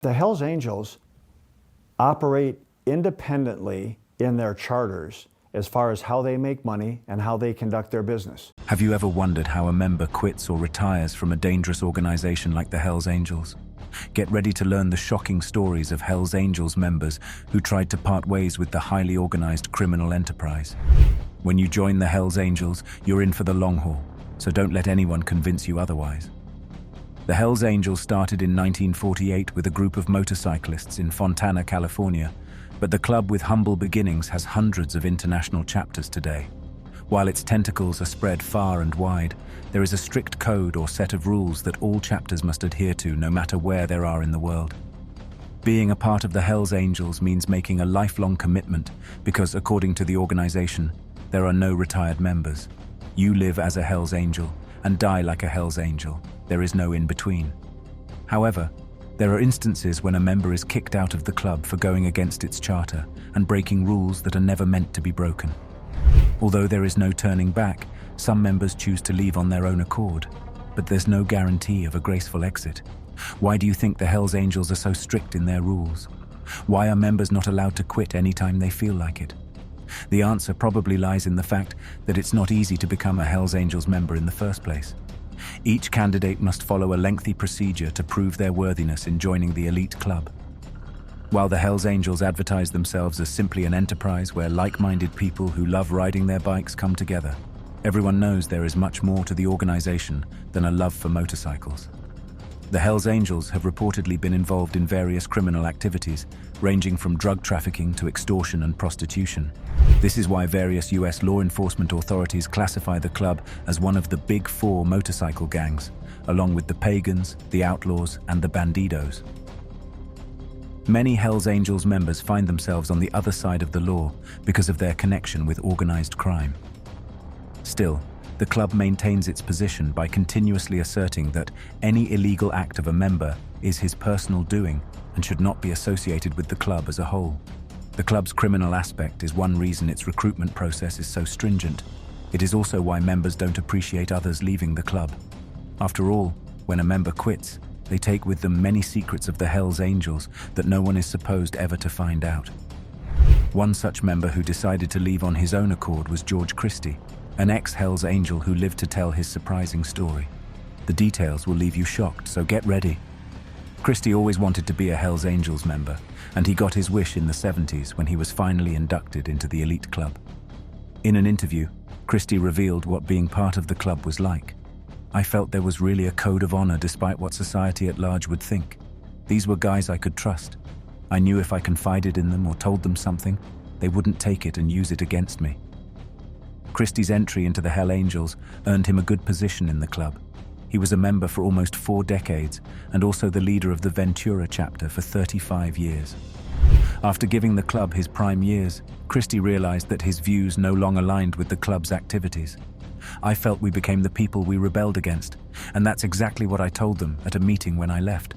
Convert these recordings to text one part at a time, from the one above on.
The Hells Angels operate independently in their charters as far as how they make money and how they conduct their business. Have you ever wondered how a member quits or retires from a dangerous organization like the Hells Angels? Get ready to learn the shocking stories of Hells Angels members who tried to part ways with the highly organized criminal enterprise. When you join the Hells Angels, you're in for the long haul, so don't let anyone convince you otherwise. The Hells Angels started in 1948 with a group of motorcyclists in Fontana, California, but the club with humble beginnings has hundreds of international chapters today. While its tentacles are spread far and wide, there is a strict code or set of rules that all chapters must adhere to no matter where they are in the world. Being a part of the Hells Angels means making a lifelong commitment because, according to the organization, there are no retired members. You live as a Hells Angel and die like a Hells Angel. There is no in-between. However, there are instances when a member is kicked out of the club for going against its charter and breaking rules that are never meant to be broken. Although there is no turning back, some members choose to leave on their own accord, but there's no guarantee of a graceful exit. Why do you think the Hells Angels are so strict in their rules? Why are members not allowed to quit anytime they feel like it? The answer probably lies in the fact that it's not easy to become a Hells Angels member in the first place. Each candidate must follow a lengthy procedure to prove their worthiness in joining the elite club. While the Hells Angels advertise themselves as simply an enterprise where like-minded people who love riding their bikes come together, everyone knows there is much more to the organization than a love for motorcycles. The Hells Angels have reportedly been involved in various criminal activities, ranging from drug trafficking to extortion and prostitution. This is why various US law enforcement authorities classify the club as one of the big four motorcycle gangs, along with the Pagans, the Outlaws, and the Bandidos. Many Hells Angels members find themselves on the other side of the law because of their connection with organized crime. Still, the club maintains its position by continuously asserting that any illegal act of a member is his personal doing and should not be associated with the club as a whole. The club's criminal aspect is one reason its recruitment process is so stringent. It is also why members don't appreciate others leaving the club. After all, when a member quits, they take with them many secrets of the Hells Angels that no one is supposed ever to find out. One such member who decided to leave on his own accord was George Christie, an ex-Hells Angel who lived to tell his surprising story. The details will leave you shocked, so get ready. Christie always wanted to be a Hells Angels member, and he got his wish in the 70s when he was finally inducted into the elite club. In an interview, Christie revealed what being part of the club was like. "I felt there was really a code of honor despite what society at large would think. These were guys I could trust. I knew if I confided in them or told them something, they wouldn't take it and use it against me." Christie's entry into the Hells Angels earned him a good position in the club. He was a member for almost 4 decades and also the leader of the Ventura chapter for 35 years. After giving the club his prime years, Christie realized that his views no longer aligned with the club's activities. "I felt we became the people we rebelled against, and that's exactly what I told them at a meeting when I left."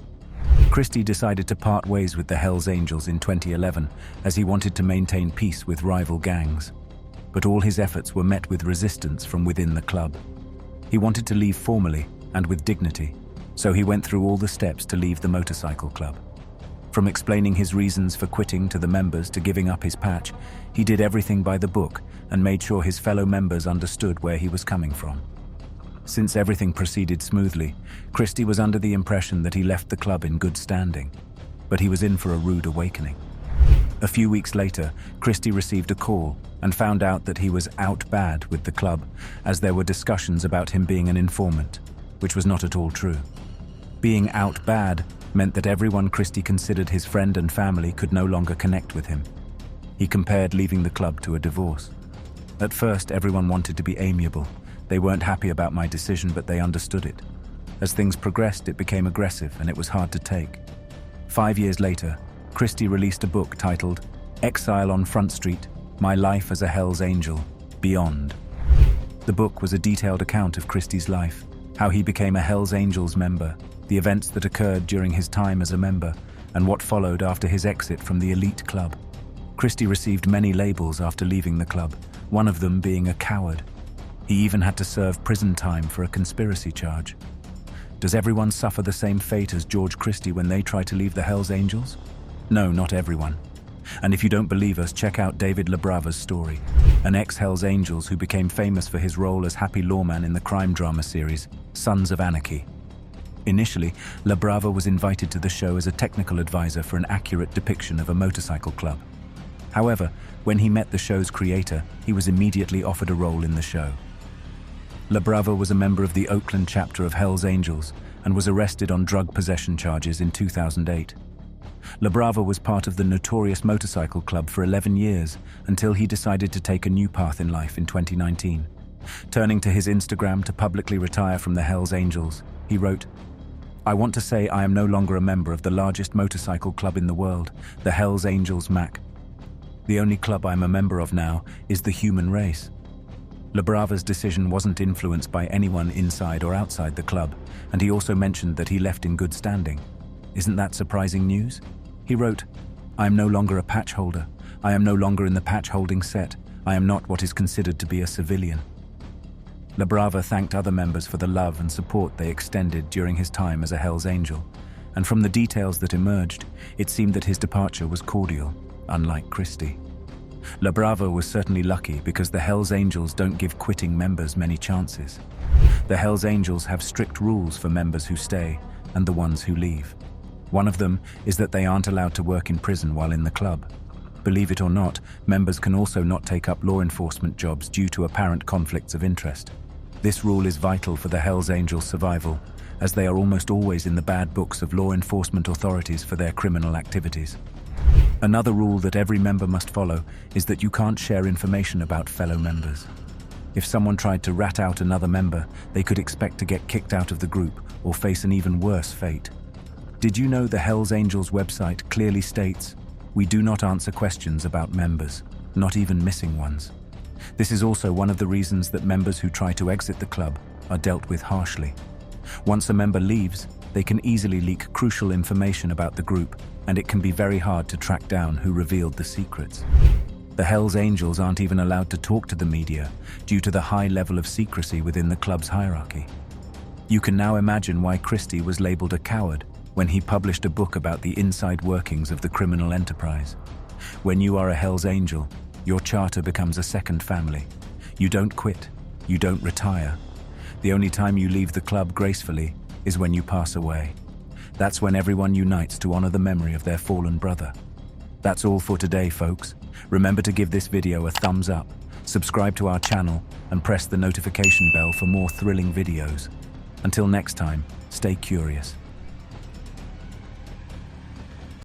Christie decided to part ways with the Hells Angels in 2011 as he wanted to maintain peace with rival gangs. But all his efforts were met with resistance from within the club. He wanted to leave formally and with dignity, so he went through all the steps to leave the motorcycle club. From explaining his reasons for quitting to the members to giving up his patch, he did everything by the book and made sure his fellow members understood where he was coming from. Since everything proceeded smoothly, Christie was under the impression that he left the club in good standing, but he was in for a rude awakening. A few weeks later, Christie received a call and found out that he was out bad with the club, as there were discussions about him being an informant, which was not at all true. Being out bad meant that everyone Christie considered his friend and family could no longer connect with him. He compared leaving the club to a divorce. "At first, everyone wanted to be amiable. They weren't happy about my decision, but they understood it. As things progressed, it became aggressive, and it was hard to take." 5 years later, Christie released a book titled "Exile on Front Street: My Life as a Hells Angel, Beyond." The book was a detailed account of Christie's life, how he became a Hells Angels member, the events that occurred during his time as a member, and what followed after his exit from the elite club. Christie received many labels after leaving the club, one of them being a coward. He even had to serve prison time for a conspiracy charge. Does everyone suffer the same fate as George Christie when they try to leave the Hells Angels? No, not everyone. And if you don't believe us, check out David LaBrava's story, an ex-Hells Angels who became famous for his role as Happy Lawman in the crime drama series, Sons of Anarchy. Initially, LaBrava was invited to the show as a technical advisor for an accurate depiction of a motorcycle club. However, when he met the show's creator, he was immediately offered a role in the show. LaBrava was a member of the Oakland chapter of Hells Angels and was arrested on drug possession charges in 2008. LaBrava was part of the notorious motorcycle club for 11 years until he decided to take a new path in life in 2019. Turning to his Instagram to publicly retire from the Hells Angels, he wrote, "I want to say I am no longer a member of the largest motorcycle club in the world, the Hells Angels MAC. The only club I'm a member of now is the human race." LaBrava's decision wasn't influenced by anyone inside or outside the club, and he also mentioned that he left in good standing. Isn't that surprising news? He wrote, "I am no longer a patch holder. I am no longer in the patch holding set. I am not what is considered to be a civilian." LaBrava thanked other members for the love and support they extended during his time as a Hells Angel, and from the details that emerged, it seemed that his departure was cordial, unlike Christie. LaBrava was certainly lucky because the Hells Angels don't give quitting members many chances. The Hells Angels have strict rules for members who stay and the ones who leave. One of them is that they aren't allowed to work in prison while in the club. Believe it or not, members can also not take up law enforcement jobs due to apparent conflicts of interest. This rule is vital for the Hells Angels' survival, as they are almost always in the bad books of law enforcement authorities for their criminal activities. Another rule that every member must follow is that you can't share information about fellow members. If someone tried to rat out another member, they could expect to get kicked out of the group or face an even worse fate. Did you know the Hells Angels website clearly states, "We do not answer questions about members, not even missing ones." This is also one of the reasons that members who try to exit the club are dealt with harshly. Once a member leaves, they can easily leak crucial information about the group, and it can be very hard to track down who revealed the secrets. The Hells Angels aren't even allowed to talk to the media due to the high level of secrecy within the club's hierarchy. You can now imagine why Christie was labeled a coward when he published a book about the inside workings of the criminal enterprise. When you are a Hells Angel, your charter becomes a second family. You don't quit, you don't retire. The only time you leave the club gracefully is when you pass away. That's when everyone unites to honor the memory of their fallen brother. That's all for today, folks. Remember to give this video a thumbs up, subscribe to our channel, and press the notification bell for more thrilling videos. Until next time, stay curious.